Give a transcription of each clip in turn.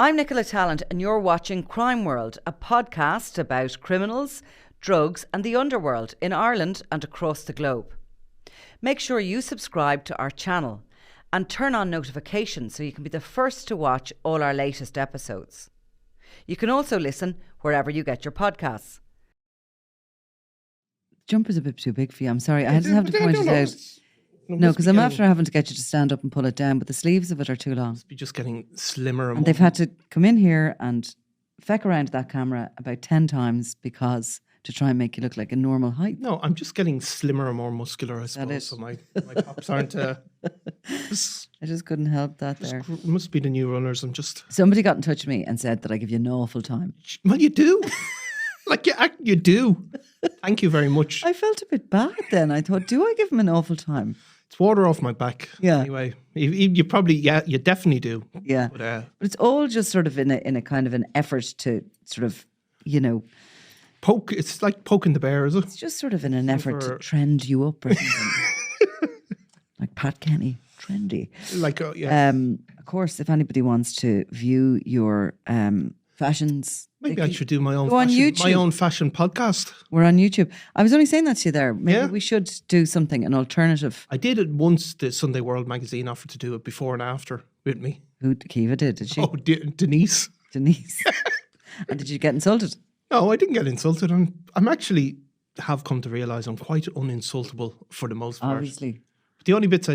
I'm Nicola Talent and you're watching Crime World, a podcast about criminals, drugs and the underworld in Ireland and across the globe. Make sure you subscribe to our channel and turn on notifications so you can be the first to watch all our latest episodes. You can also listen wherever you get your podcasts. Jumper's a bit too big for you. I'm sorry. I just have to point it out. No, because I'm after having to get you to stand up and pull it down, but the sleeves of it are too long. Must be just getting slimmer and they've had to come in here and feck around that camera about 10 times because to try and make you look like a normal height. No, I'm just getting slimmer and more muscular, I suppose. So my pops aren't... I just couldn't help that there. It must be the new runners. Somebody got in touch with me and said that I give you an awful time. Well, you do. You do. Thank you very much. I felt a bit bad then. I thought, do I give him an awful time? It's water off my back. Yeah. Anyway, you probably, you definitely do. Yeah. But it's all just sort of in a kind of an effort to sort of, poke. It's like poking the bear, is it? It's just sort of in an effort to trend you up or something. Like Pat Kenny, trendy. Of course, if anybody wants to view your fashions. Maybe I should do my own fashion podcast. We're on YouTube. I was only saying that to you there. Maybe we should do something, an alternative. I did it once. The Sunday World magazine offered to do it before and after with me. Who, Kiva did she? Oh, Denise. Denise. And did you get insulted? No, I didn't get insulted. I'm actually have come to realise I'm quite uninsultable for the most part. Obviously. The only bits for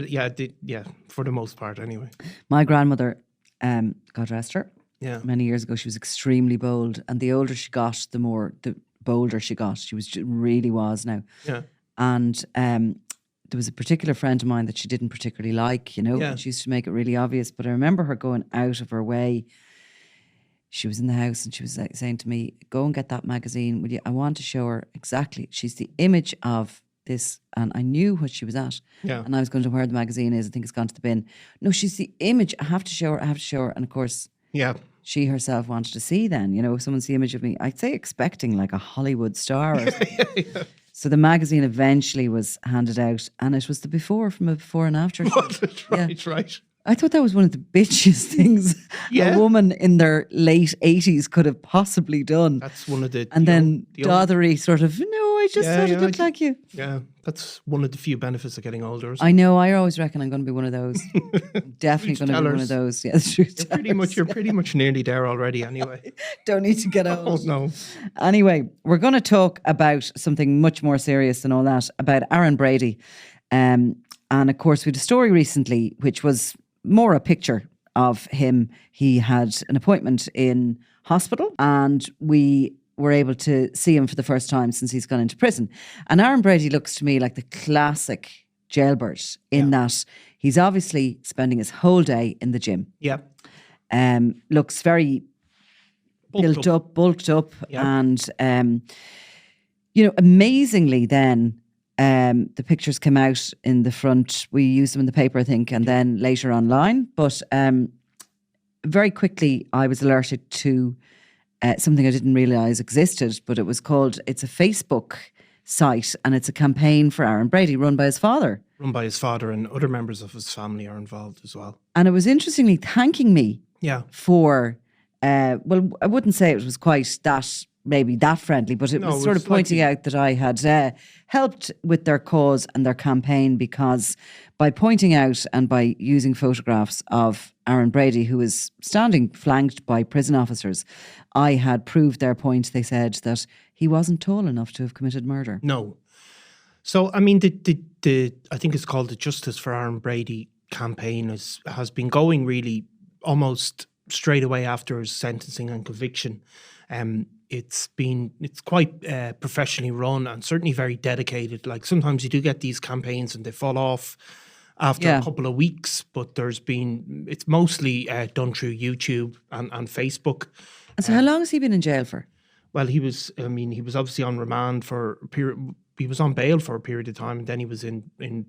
the most part anyway. My grandmother, God rest her. Yeah. Many years ago, she was extremely bold, and the older she got, the bolder she got. She really was now. Yeah. And there was a particular friend of mine that she didn't particularly like, Yeah. She used to make it really obvious. But I remember her going out of her way. She was in the house and she was saying to me, "Go and get that magazine, will you? I want to show her exactly. She's the image of this." And I knew what she was at. Yeah. And I was going to where the magazine is. I think it's gone to the bin. No, she's the image. I have to show her. And of course, yeah, she herself wanted to see then, if someone's the image of me, I'd say expecting like a Hollywood star or something. Yeah. So the magazine eventually was handed out and it was the before from a before and after. Right. I thought that was one of the bitchiest things a woman in their late 80s could have possibly done. That's one of the... And then Dothery sort of, no, I just thought it looked like you. Yeah, that's one of the few benefits of getting older. I know, I always reckon I'm going to be one of those. Definitely going to be one of those. Yeah, You're pretty much nearly there already anyway. Don't need to get old. Oh, no. Anyway, we're going to talk about something much more serious than all that, about Aaron Brady. And of course, we had a story recently, which was more a picture of him. He had an appointment in hospital and we were able to see him for the first time since he's gone into prison. And Aaron Brady looks to me like the classic jailbird in that he's obviously spending his whole day in the gym. Yeah. Looks very bulked up. Yeah. And, amazingly then, the pictures came out in the front. We used them in the paper, I think, and then later online. But very quickly, I was alerted to something I didn't realise existed, but it's a Facebook site and it's a campaign for Aaron Brady run by his father. Run by his father, and other members of his family are involved as well. And it was interestingly thanking me for, I wouldn't say it was quite that friendly, but it was sort of pointing out that I had helped with their cause and their campaign, because by pointing out and by using photographs of Aaron Brady, who was standing flanked by prison officers, I had proved their point. They said that he wasn't tall enough to have committed murder. No. So, I mean, the I think it's called the Justice for Aaron Brady campaign has been going really almost straight away after his sentencing and conviction. It's quite professionally run and certainly very dedicated. Like sometimes you do get these campaigns and they fall off after a couple of weeks, but it's mostly done through YouTube and Facebook. And so how long has he been in jail for? Well, he was obviously on remand for a period. He was on bail for a period of time, and then he was in He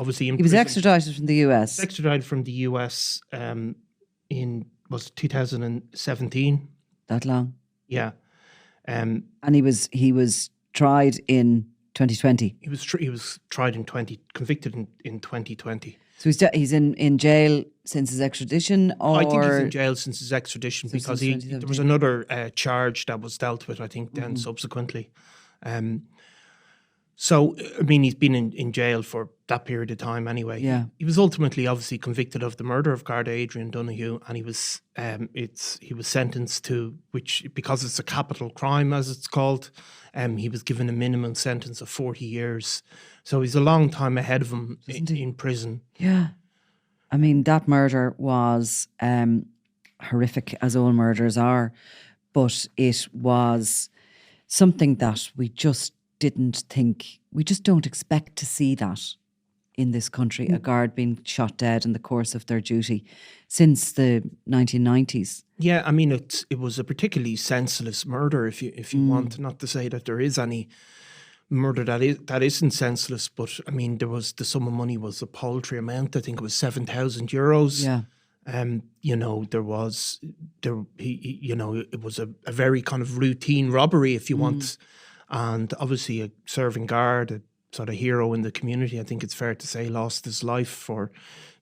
was extradited from the US. Extradited from the US in 2017. That long? Yeah. And he was tried in 2020. He was tried convicted in 2020. So he's in jail since his extradition, or I think he's in jail since his extradition because since there 2017. was another charge that was dealt with, I think, then subsequently. So, I mean, he's been in jail for that period of time anyway. Yeah. He was ultimately obviously convicted of the murder of Garda Adrian Donohoe, and he was sentenced to, which, because it's a capital crime as it's called, he was given a minimum sentence of 40 years. So he's a long time ahead of him in prison. Yeah. I mean, that murder was horrific, as all murders are, but it was something that we just don't expect to see that in this country, a guard being shot dead in the course of their duty since the 1990s. Yeah, I mean, it was a particularly senseless murder, if you want. Not to say that there is any murder that isn't senseless, but I mean, the sum of money was a paltry amount. I think it was €7,000. Yeah. It was a very kind of routine robbery, if you want. And obviously a serving guard, a sort of hero in the community, I think it's fair to say, lost his life for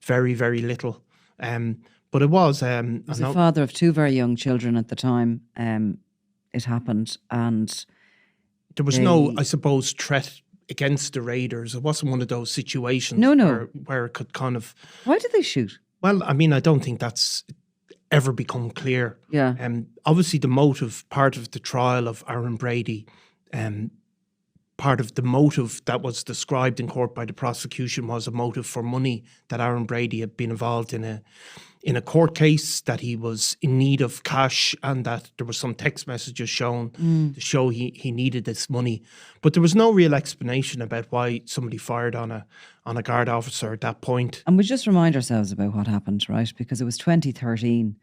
very, very little. But it was... He was a father of two very young children at the time. It happened, and... There was no, I suppose, threat against the raiders. It wasn't one of those situations where it could kind of... Why did they shoot? Well, I mean, I don't think that's ever become clear. Yeah. Obviously, the motive, part of the trial of Aaron Brady... part of the motive that was described in court by the prosecution was a motive for money, that Aaron Brady had been involved in a court case, that he was in need of cash, and that there were some text messages shown to show he needed this money. But there was no real explanation about why somebody fired on a guard officer at that point. And we just remind ourselves about what happened, right? Because it was 2013,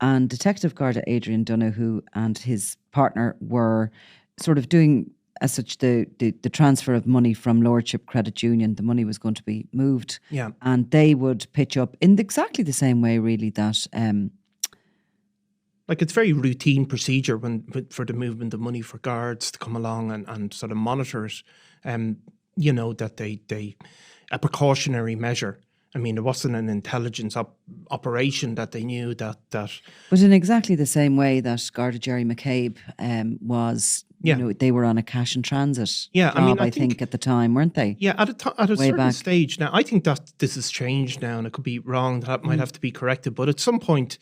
and Detective Garda Adrian Donohoe and his partner were sort of doing, as such, the transfer of money from Lordship Credit Union. The money was going to be moved. Yeah. And they would pitch up in exactly the same way, really, that... like, it's very routine procedure for the movement of money for guards to come along and sort of monitor it. That they a precautionary measure. I mean, it wasn't an intelligence operation that they knew that... But in exactly the same way that Garda Jerry McCabe was... Yeah. They were on a cash in transit job, I think, at the time, weren't they? Yeah, at a certain back. stage. Now, I think that this has changed now, and it could be wrong. That might have to be corrected. But at some point,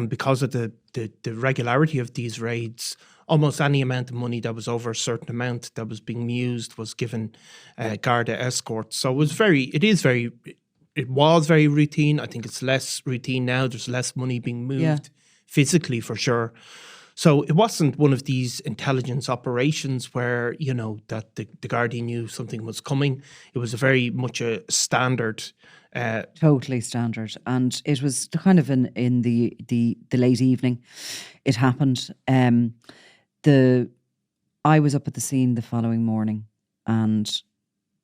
because of the regularity of these raids, almost any amount of money that was over a certain amount that was being used was given Garda escorts. So it was very routine. I think it's less routine now. There's less money being moved physically, for sure. So it wasn't one of these intelligence operations where, that the Gardaí knew something was coming. It was very much a standard. Totally standard. And it was kind of in the late evening. It happened. I was up at the scene the following morning, and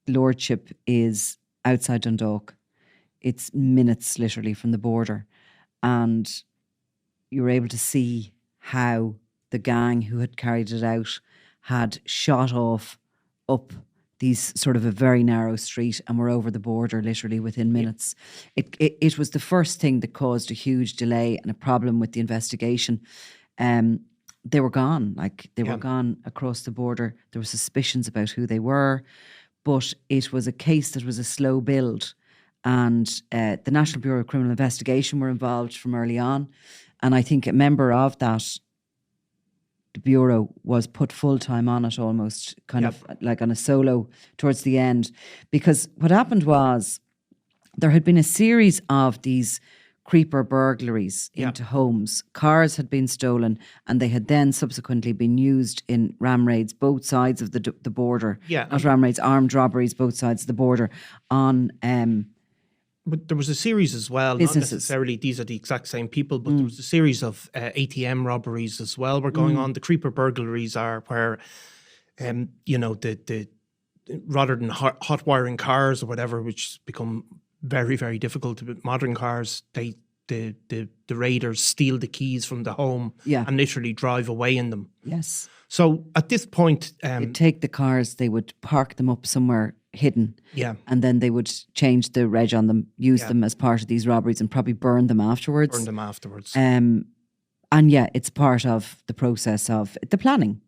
Lordship is outside Dundalk. It's minutes literally from the border. And you were able to see how the gang who had carried it out had shot off up these sort of a very narrow street and were over the border literally within minutes. It was the first thing that caused a huge delay and a problem with the investigation. They were gone, were gone across the border. There were suspicions about who they were, but it was a case that was a slow build. And the National Bureau of Criminal Investigation were involved from early on. And I think a member of that, the Bureau, was put full-time on it almost, kind of like on a solo towards the end. Because what happened was there had been a series of these creeper burglaries into homes. Cars had been stolen, and they had then subsequently been used in ram raids both sides of the border. Yeah. Not ram raids, armed robberies both sides of the border on... But there was a series as well, businesses. Not necessarily these are the exact same people, but there was a series of ATM robberies as well were going on. The creeper burglaries are where, the rather than hot wiring cars or whatever, which has become very, very difficult with modern cars, the raiders steal the keys from the home and literally drive away in them. Yes. So at this point... they'd take the cars, they would park them up somewhere hidden. Yeah. And then they would change the reg on them, use them as part of these robberies, and probably burn them afterwards. And yeah, it's part of the process of the planning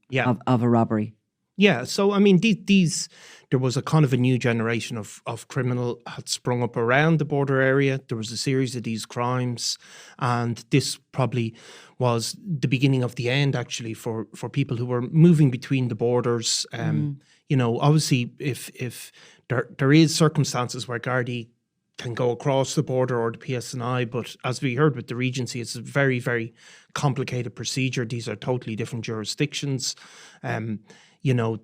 of a robbery. Yeah, so I mean, these there was a kind of a new generation of criminal had sprung up around the border area. There was a series of these crimes, and this probably was the beginning of the end, actually, for people who were moving between the borders. You know, obviously, if there is circumstances where Gardaí can go across the border or the PSNI, but as we heard with the Regency, it's a very, very complicated procedure. These are totally different jurisdictions. You know,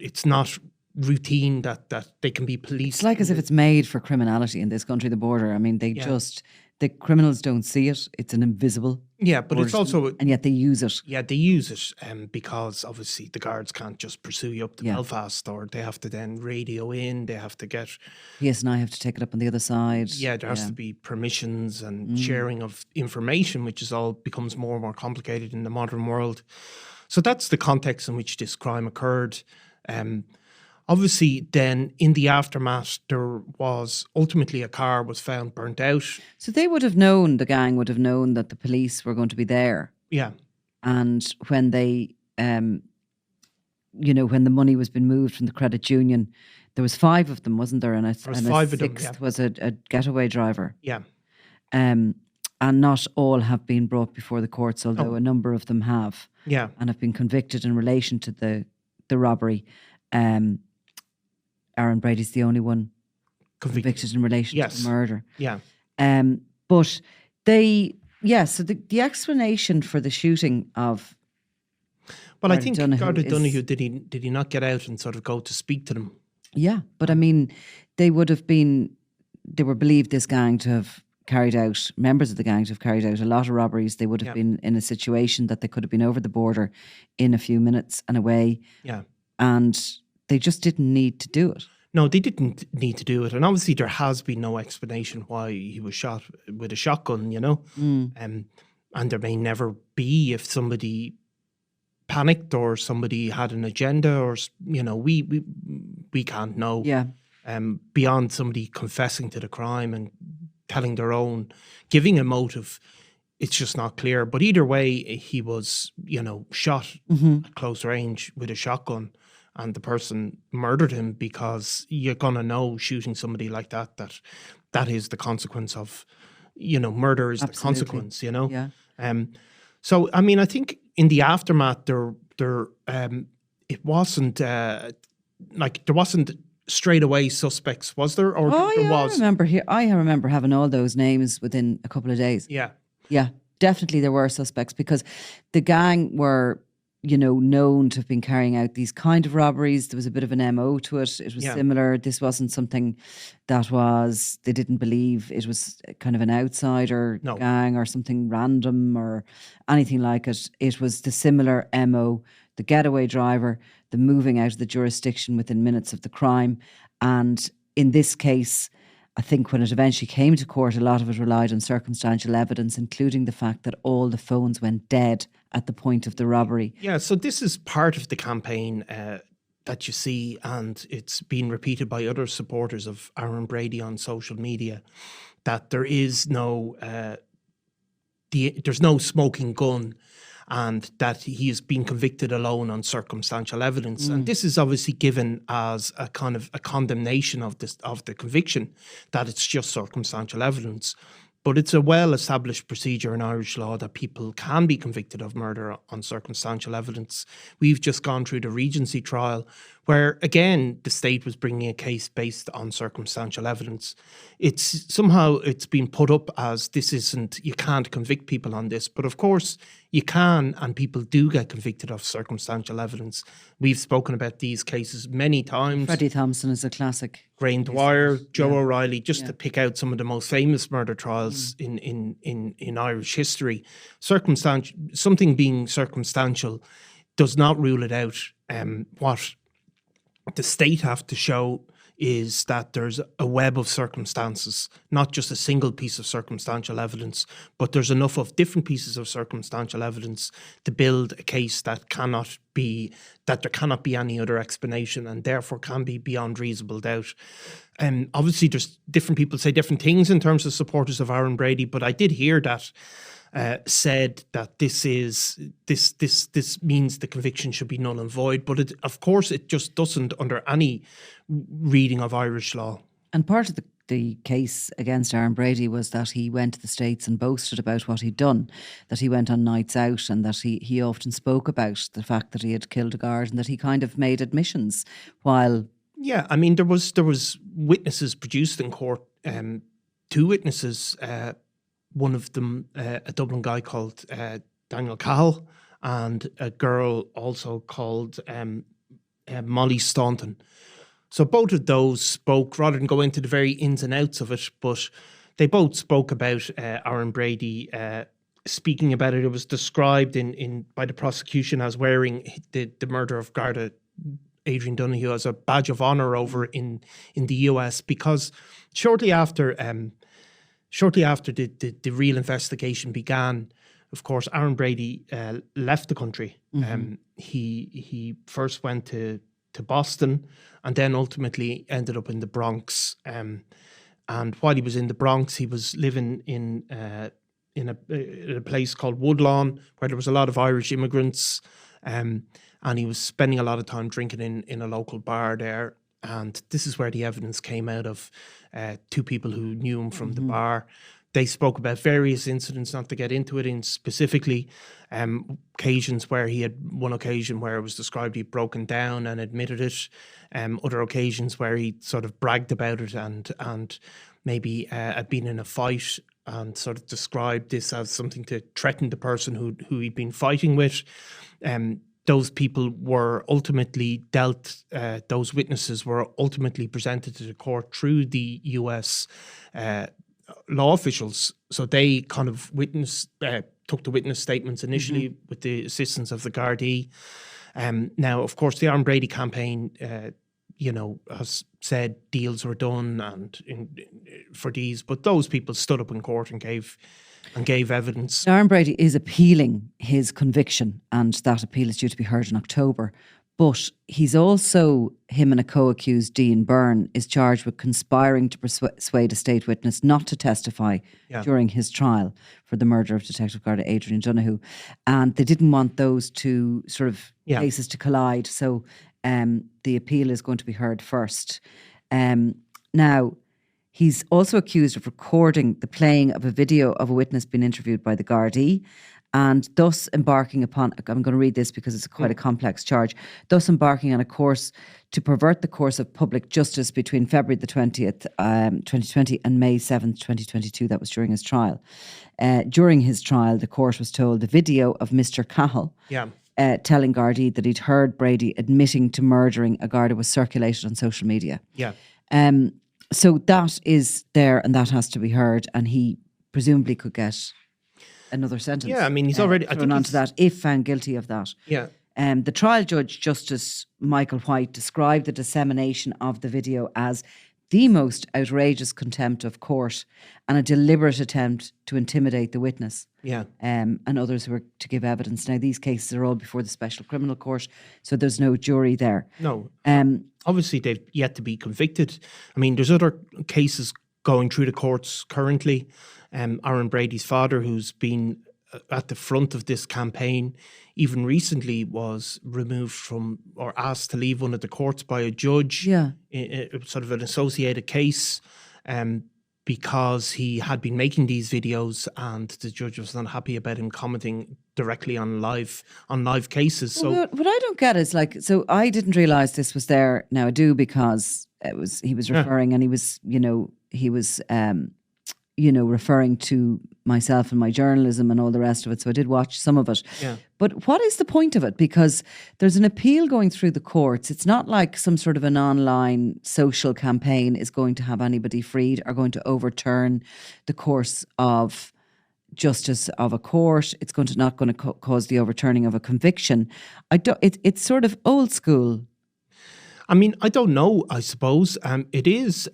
it's not routine that they can be policed. It's like as if it's made for criminality in this country, the border. I mean, the criminals don't see it. It's an invisible. Yeah, but it's also... And yet they use it. Yeah, they use it because obviously the guards can't just pursue you up to Belfast, or they have to then radio in, they have to get... PSNI have to take it up on the other side. Yeah, there has to be permissions and sharing of information, which is all becomes more and more complicated in the modern world. So that's the context in which this crime occurred. Obviously, then in the aftermath, there was ultimately a car was found burnt out. So they would have known, the gang would have known that the police were going to be there. Yeah. And when they, you know, when the money was being moved from the credit union, there was 5 of them, wasn't there? And a sixth was a getaway driver. Yeah. And not all have been brought before the courts, although a number of them have. Yeah. And have been convicted in relation to the robbery. Aaron Brady's the only one convicted in relation to the murder. Yeah. But so the explanation for the shooting of... Well, I think Garda Donohoe, did he not get out and sort of go to speak to them? Yeah, but I mean, they were believed, this gang to have carried out, members of the gang to have carried out a lot of robberies. They would have been in a situation that they could have been over the border in a few minutes and away. Yeah. And they just didn't need to do it. No, they didn't need to do it. And obviously there has been no explanation why he was shot with a shotgun, you know. And there may never be if somebody panicked or somebody had an agenda, or, you know, we can't know. Yeah. Beyond somebody confessing to the crime and telling their own, giving a motive, it's just not clear. But either way, he was, you know, shot at close range with a shotgun. And the person murdered him, because you're going to know, shooting somebody like that is the consequence of, you know, murder is the consequence, you know? Yeah. So, I mean, I think in the aftermath, it wasn't, like, there wasn't straight away suspects, was there? Or there was? I remember having all those names within a couple of days. Yeah. Yeah, definitely there were suspects, because the gang were, you know, known to have been carrying out these kind of robberies. There was a bit of an MO to it. It was similar. This wasn't something that was, they didn't believe it was kind of an outsider gang or something random or anything like it. It was the similar MO, the getaway driver, the moving out of the jurisdiction within minutes of the crime. And in this case, I think when it eventually came to court, a lot of it relied on circumstantial evidence, including the fact that all the phones went dead at the point of the robbery. Yeah, so this is part of the campaign that you see, and it's been repeated by other supporters of Aaron Brady on social media, that there is no, there's no smoking gun, and that he is being convicted alone on circumstantial evidence. And this is obviously given as a kind of a condemnation of the conviction, that it's just circumstantial evidence. But it's a well-established procedure in Irish law that people can be convicted of murder on circumstantial evidence. We've just gone through the Regency trial, where, again, the state was bringing a case based on circumstantial evidence. It's been put up as you can't convict people on this. But of course, you can, and people do get convicted of circumstantial evidence. We've spoken about these cases many times. Freddie Thompson is a classic. Graham Dwyer, Joe O'Reilly, just to pick out some of the most famous murder trials in Irish history. Something being circumstantial does not rule it out. What the state have to show is that there's a web of circumstances, not just a single piece of circumstantial evidence, but there's enough of different pieces of circumstantial evidence to build a case that there cannot be any other explanation, and therefore can be beyond reasonable doubt. And obviously there's different people say different things in terms of supporters of Aaron Brady, but I did hear that said that this means the conviction should be null and void. But of course it just doesn't under any reading of Irish law. And part of the case against Aaron Brady was that he went to the States and boasted about what he'd done, that he went on nights out, and that he often spoke about the fact that he had killed a guard, and that he kind of made admissions while... Yeah, I mean, there was witnesses produced in court, two witnesses, one of them, a Dublin guy called Daniel Cahill, and a girl also called Molly Staunton. So both of those spoke, rather than go into the very ins and outs of it, but they both spoke about Aaron Brady speaking about it. It was described by the prosecution as wearing the murder of Garda Adrian Donohoe as a badge of honour over in the US, because shortly after the real investigation began, of course, Aaron Brady left the country. Mm-hmm. He first went to Boston and then ultimately ended up in the Bronx. And while he was in the Bronx, he was living in a place called Woodlawn, where there was a lot of Irish immigrants. And he was spending a lot of time drinking in a local bar there. And this is where the evidence came out of two people who knew him from the bar. They spoke about various incidents, not to get into it in specifically, occasions where he had one occasion where it was described he'd broken down and admitted it, other occasions where he sort of bragged about it and maybe had been in a fight and sort of described this as something to threaten the person who he'd been fighting with. Those people were ultimately those witnesses were ultimately presented to the court through the US law officials. So they kind of took the witness statements initially with the assistance of the Gardaí. Now, of course, the Aaron Brady campaign, has said deals were done for these, but those people stood up in court and gave evidence. Aaron Brady is appealing his conviction, and that appeal is due to be heard in October. But he's also, him and a co-accused, Dean Byrne, is charged with conspiring to persuade a state witness not to testify during his trial for the murder of Detective Garda Adrian Donohoe. And they didn't want those two sort of cases to collide. So the appeal is going to be heard first. Now, he's also accused of recording the playing of a video of a witness being interviewed by the Gardaí, and thus embarking upon, I'm going to read this because it's quite a complex charge, thus embarking on a course to pervert the course of public justice between February the 20th, 2020 and May 7th, 2022. That was during his trial. During his trial, the court was told the video of Mr. Cahill telling Gardaí that he'd heard Brady admitting to murdering a Garda was circulated on social media. Yeah. So that is there, and that has to be heard, and he presumably could get another sentence. Yeah, I mean, he's already thrown onto that if found guilty of that. Yeah. The trial judge, Justice Michael White, described the dissemination of the video as the most outrageous contempt of court and a deliberate attempt to intimidate the witness. Yeah. And others who are to give evidence. Now, these cases are all before the Special Criminal Court, so there's no jury there. No. Obviously, they've yet to be convicted. I mean, there's other cases going through the courts currently. Aaron Brady's father, who's been at the front of this campaign, even recently was removed from or asked to leave one of the courts by a judge. Yeah. In sort of an associated case, because he had been making these videos and the judge was not happy about him commenting directly on live cases. So what I don't get is so I didn't realise this was there. Now I do, because he was referring and he was referring to myself and my journalism and all the rest of it. So I did watch some of it. Yeah. But what is the point of it? Because there's an appeal going through the courts. It's not like some sort of an online social campaign is going to have anybody freed or going to overturn the course of justice of a court. It's not going to cause the overturning of a conviction. It's sort of old school. I mean, I don't know. I suppose it is.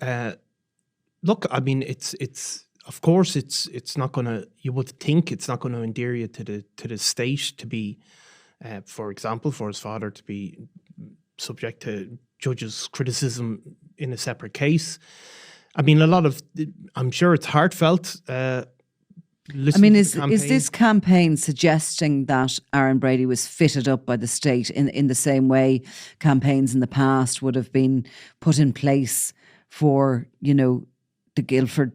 Look, I mean, it's of course it's not going to. You would think it's not going to endear you to the state to be, for example, for his father to be subject to judges' criticism in a separate case. I mean, I'm sure it's heartfelt. Is this campaign suggesting that Aaron Brady was fitted up by the state in the same way campaigns in the past would have been put in place for, the Guildford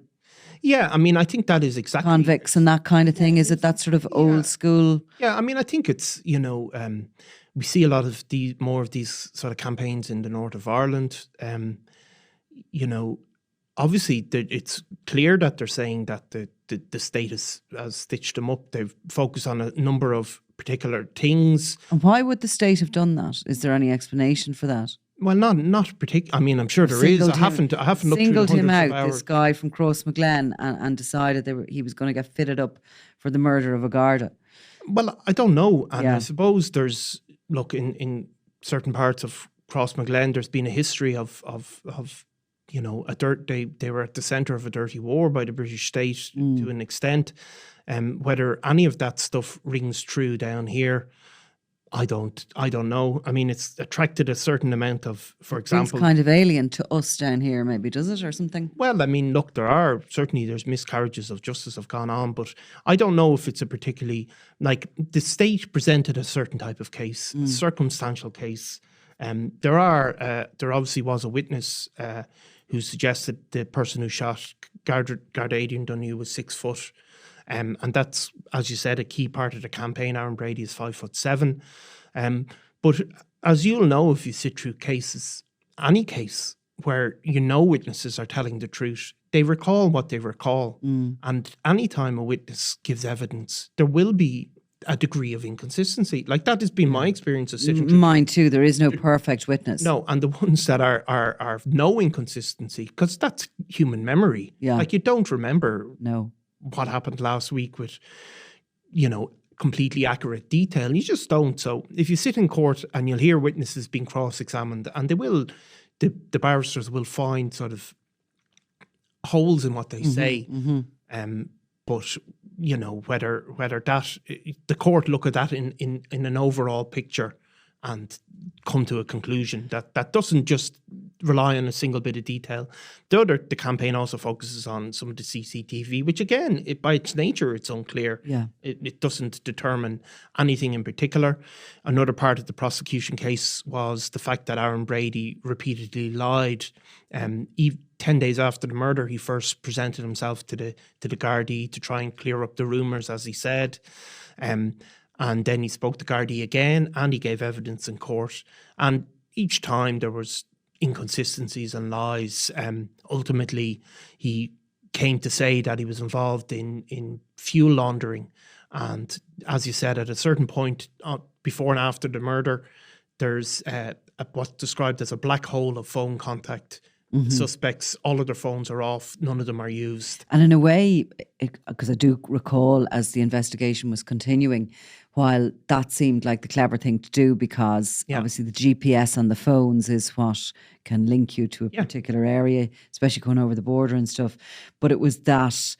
Yeah, I mean, I think that is exactly convicts and that kind of thing? Is it that sort of old school? Yeah, I mean, I think it's, we see a lot of more of these sort of campaigns in the north of Ireland. Obviously, it's clear that they're saying that the state has stitched them up. They've focused on a number of particular things. And why would the state have done that? Is there any explanation for that? Well, not particular. I mean, I'm sure there is. I haven't looked through singled him hundreds out, of this guy from Crossmaglen, and decided he was going to get fitted up for the murder of a Garda. Well, I don't know, and Yeah. I suppose there's in certain parts of Crossmaglen, there's been a history of they were at the centre of a dirty war by the British state to an extent. Whether any of that stuff rings true down here, I don't know. I mean, it's attracted a certain amount of, for example, It's kind of alien to us down here, maybe, does it, or something? well, I mean, look, there's miscarriages of justice have gone on, but I don't know if it's a particularly, the state presented a certain type of case, a circumstantial case. There obviously was a witness who suggested the person who shot Garda Adrian Donohoe was 6 foot. And that's, as you said, a key part of the campaign. Aaron Brady is 5'7". But as you'll know, if you sit through cases, any case where witnesses are telling the truth, they recall what they recall. And any time a witness gives evidence, there will be a degree of inconsistency. Like, that has been my experience of sitting through. Mine too. There is no perfect witness. No, and the ones that are no inconsistency, because that's human memory. Yeah. Like, you don't remember No. what happened last week with, completely accurate detail. You just don't. So if you sit in court and you'll hear witnesses being cross-examined, and the barristers will find sort of holes in what they say. But whether that the court look at that in an overall picture and come to a conclusion that doesn't just rely on a single bit of detail. The campaign also focuses on some of the CCTV, which again, by its nature, it's unclear. Yeah. It doesn't determine anything in particular. Another part of the prosecution case was the fact that Aaron Brady repeatedly lied. 10 days after the murder, he first presented himself to the Gardaí to try and clear up the rumours, as he said. And then he spoke to Gardaí again, and he gave evidence in court. And each time there was inconsistencies and lies. Ultimately, he came to say that he was involved in fuel laundering. And as you said, at a certain point, before and after the murder, there's what's described as a black hole of phone contact. Suspects, all of their phones are off, none of them are used. And in a way, because I do recall as the investigation was continuing, while that seemed like the clever thing to do, because obviously the GPS on the phones is what can link you to a particular area, especially going over the border and stuff. But it was that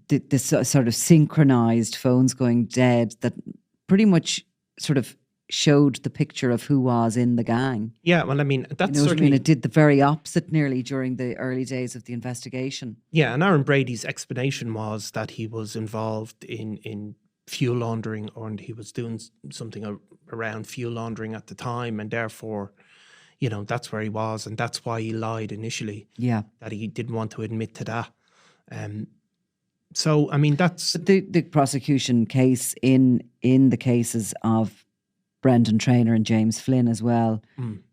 this sort of synchronized phones going dead that pretty much sort of showed the picture of who was in the gang. Yeah, well, I mean, that's what I certainly... mean? It did the very opposite nearly during the early days of the investigation. Yeah, and Aaron Brady's explanation was that he was involved in fuel laundering, or he was doing something around fuel laundering at the time, and therefore, that's where he was, and that's why he lied initially. Yeah. That he didn't want to admit to that. So, I mean, that's... But the prosecution case in the cases of Brendan Traynor and James Flynn as well.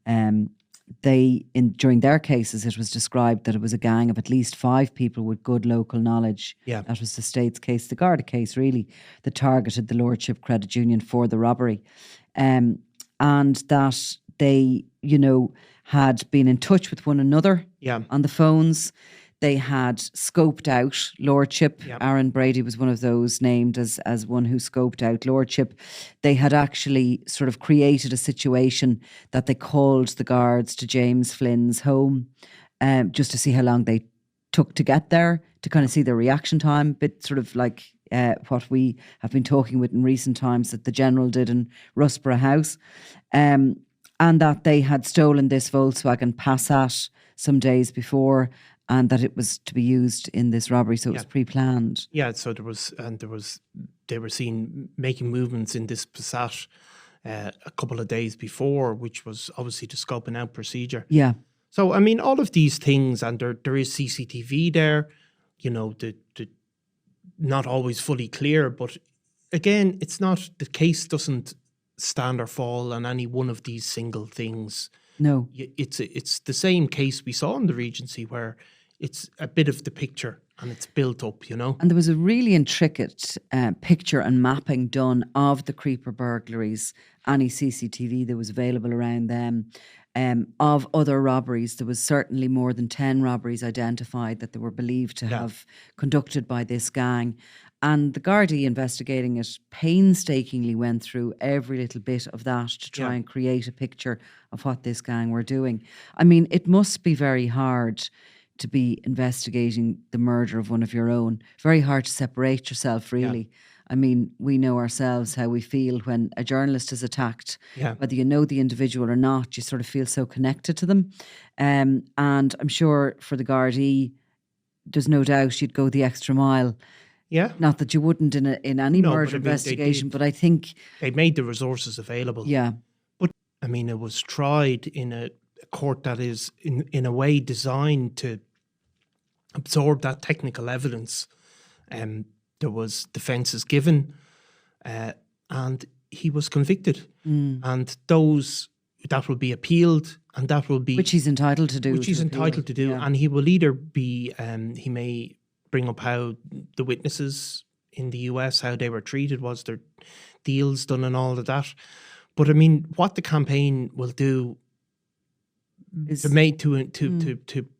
During their cases, it was described that it was a gang of at least 5 people with good local knowledge. Yeah. That was the state's case, the Garda case, really, that targeted the Lordship Credit Union for the robbery. And that they, had been in touch with one another on the phones. They had scoped out lordship. Yep. Aaron Brady was one of those named as one who scoped out lordship. They had actually sort of created a situation that they called the guards to James Flynn's home, just to see how long they took to get there, to kind of see their reaction time, bit sort of like what we have been talking with in recent times that the General did in Rusborough House, and that they had stolen this Volkswagen Passat some days before, and that it was to be used in this robbery, so it was pre-planned. Yeah, so they were seen making movements in this Passat a couple of days before, which was obviously the scoping out procedure. Yeah. So, I mean, all of these things, and there is CCTV there, you know, the not always fully clear, but again, it's not, the case doesn't stand or fall on any one of these single things. No. It's the same case we saw in the Regency, where it's a bit of the picture and it's built up, you know. And there was a really intricate picture and mapping done of the creeper burglaries, any CCTV that was available around them, of other robberies. There was certainly more than 10 robberies identified that they were believed to have conducted by this gang. And the Gardaí investigating it painstakingly went through every little bit of that to try and create a picture of what this gang were doing. I mean, it must be very hard to be investigating the murder of one of your own. Very hard to separate yourself, really. Yeah. I mean, we know ourselves how we feel when a journalist is attacked. Yeah. Whether you know the individual or not, you sort of feel so connected to them. And I'm sure for the Gardaí, there's no doubt you'd go the extra mile. Yeah. Not that you wouldn't in any murder investigation, but I think they made the resources available. Yeah. But I mean, it was tried in a court that is in a way designed to absorb that technical evidence. There was defences given, and he was convicted. And that will be appealed, and that will be... Which he's entitled to do. Which he's entitled to do. Yeah. And he will either be... he may bring up how the witnesses in the US, how they were treated, was there deals done and all of that. But I mean, what the campaign will do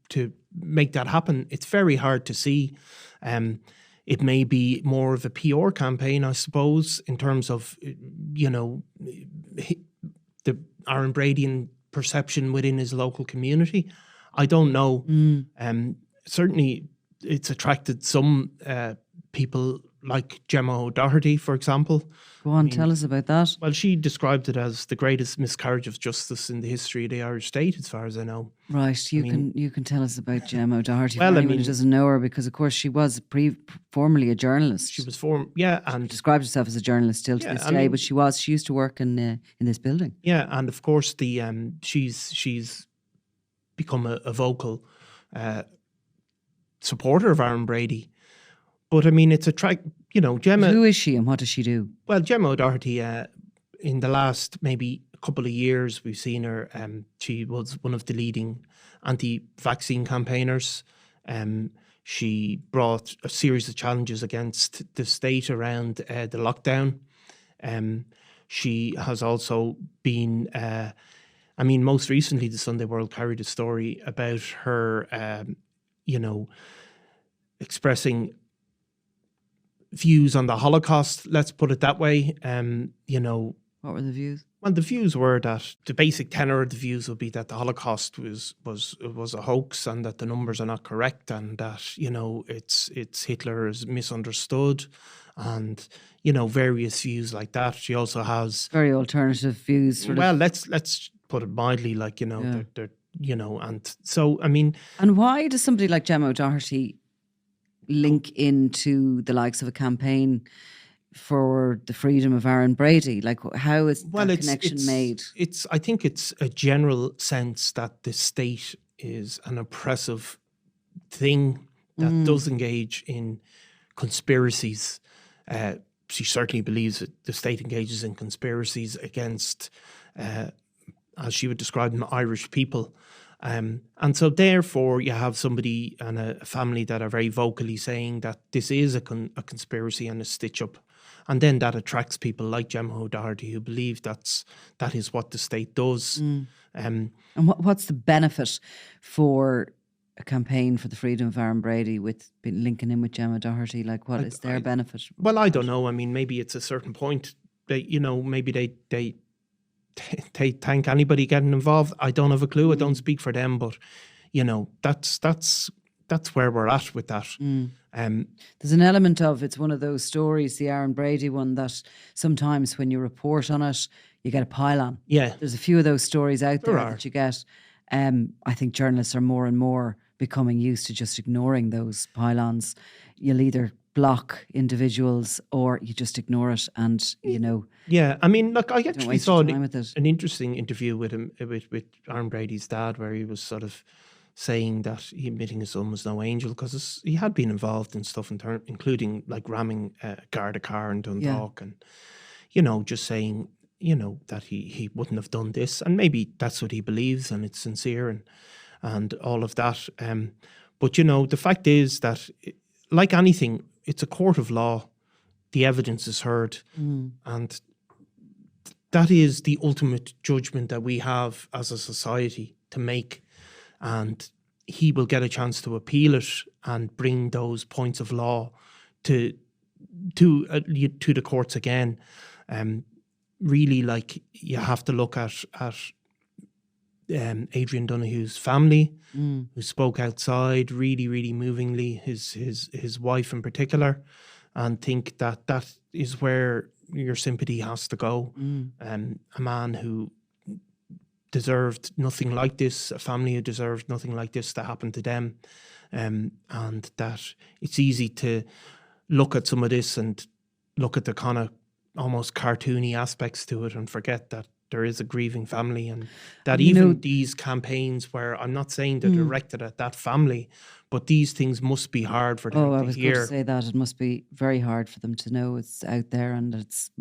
to make that happen, it's very hard to see. It may be more of a PR campaign, I suppose, in terms of, you know, the Aaron Brady perception within his local community. I don't know. Certainly, it's attracted some people like Gemma O'Doherty, for example. Go on, tell us about that. Well, she described it as the greatest miscarriage of justice in the history of the Irish state, as far as I know. Right, you can tell us about Gemma O'Doherty. Well, for anyone who doesn't know her, because of course she was formerly a journalist. She was and she described herself as a journalist still to this day. But she used to work in this building. Yeah, and of course she's become a vocal supporter of Aaron Brady. But I mean, it's Gemma... Who is she and what does she do? Well, Gemma O'Doherty, in the last maybe a couple of years, we've seen her, she was one of the leading anti-vaccine campaigners. She brought a series of challenges against the state around the lockdown. She has also been... most recently, the Sunday World carried a story about her, expressing views on the Holocaust, let's put it that way. What were the views? Well, the views were that the basic tenor of the views would be that the Holocaust was a hoax, and that the numbers are not correct, and that it's Hitler is misunderstood, and various views like that. She also has very alternative views. Let's put it mildly, they're and so I mean. And why does somebody like Gemma O'Doherty link into the likes of a campaign for the freedom of Aaron Brady? Like, how is that connection made? I think it's a general sense that the state is an oppressive thing that does engage in conspiracies. She certainly believes that the state engages in conspiracies against, as she would describe them, Irish people. And so therefore you have somebody and a family that are very vocally saying that this is a conspiracy and a stitch-up. And then that attracts people like Gemma O'Doherty who believe that is what the state does. And what's the benefit for a campaign for the freedom of Aaron Brady with linking in with Gemma Doherty? Like, what is their benefit? Well, I don't know. I mean, maybe it's a certain point. Maybe they thank anybody getting involved. I don't have a clue. I don't speak for them, but that's where we're at with that. There's an element of, it's one of those stories, the Aaron Brady one, that sometimes when you report on it, you get a pile on. Yeah. There's a few of those stories out there that you get. I think journalists are more and more becoming used to just ignoring those pile-ons. You'll either block individuals or you just ignore it, and Yeah, I mean, look, I actually saw an interesting interview with him with Aaron Brady's dad, where he was sort of saying that he admitting his son was no angel because he had been involved in stuff including like ramming a Garda car in Dundalk, and just saying that he wouldn't have done this, and maybe that's what he believes and it's sincere and all of that. But the fact is that, like anything, it's a court of law. The evidence is heard, and that is the ultimate judgment that we have as a society to make. And he will get a chance to appeal it and bring those points of law to the courts again. Really, like, you have to look at Adrian Donohoe's family, who spoke outside really, really movingly, his wife in particular, and think that is where your sympathy has to go. A man who deserved nothing like this, a family who deserved nothing like this to happen to them, and that it's easy to look at some of this and look at the kind of almost cartoony aspects to it and forget that there is a grieving family, and that even these campaigns, where I'm not saying they're directed at that family, but these things must be hard for them to hear. I was going to say that. It must be very hard for them to know it's out there and it's,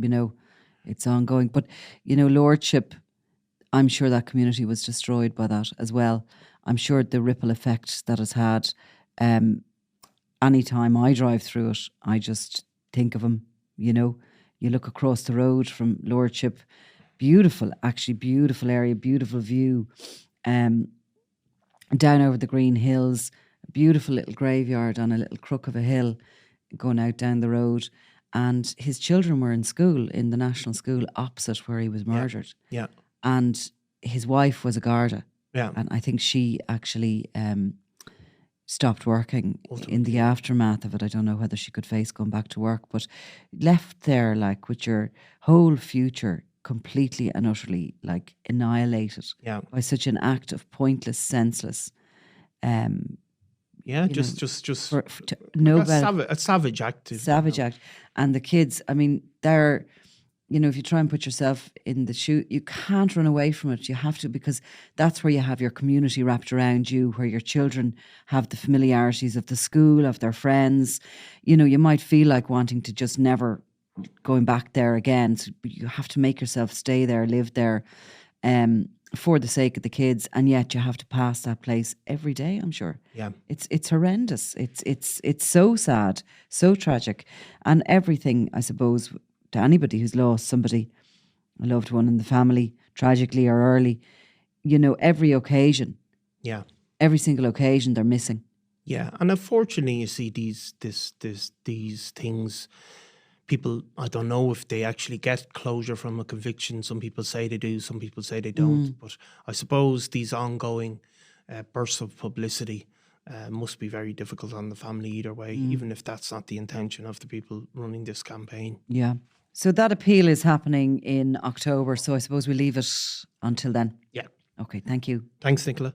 it's ongoing. But, Lordship, I'm sure that community was destroyed by that as well. I'm sure the ripple effect that has had, any time I drive through it, I just think of him, You look across the road from Lordship, beautiful area, beautiful view, down over the green hills, a beautiful little graveyard on a little crook of a hill going out down the road. And his children were in school, in the national school opposite where he was murdered. Yeah. And his wife was a Garda. Yeah. And I think she actually stopped working in the aftermath of it. I don't know whether she could face going back to work, but left there like with your whole future completely and utterly like annihilated by such an act of pointless, senseless. Just a savage act. Savage act. And the kids, I mean, they're, if you try and put yourself in the shoe, you can't run away from it. You have to, because that's where you have your community wrapped around you, where your children have the familiarities of the school, of their friends. You might feel like wanting to just never going back there again. So you have to make yourself stay there, live there, for the sake of the kids, and yet you have to pass that place every day. I'm sure. Yeah, it's horrendous. It's so sad, so tragic, and everything, I suppose, to anybody who's lost somebody, a loved one in the family, tragically or early, every occasion, every single occasion they're missing. Yeah, and unfortunately, you see these things. People, I don't know if they actually get closure from a conviction. Some people say they do, some people say they don't. But I suppose these ongoing bursts of publicity must be very difficult on the family either way, even if that's not the intention of the people running this campaign. Yeah. So that appeal is happening in October. So I suppose we leave it until then. Yeah. Okay, thank you. Thanks, Nicola.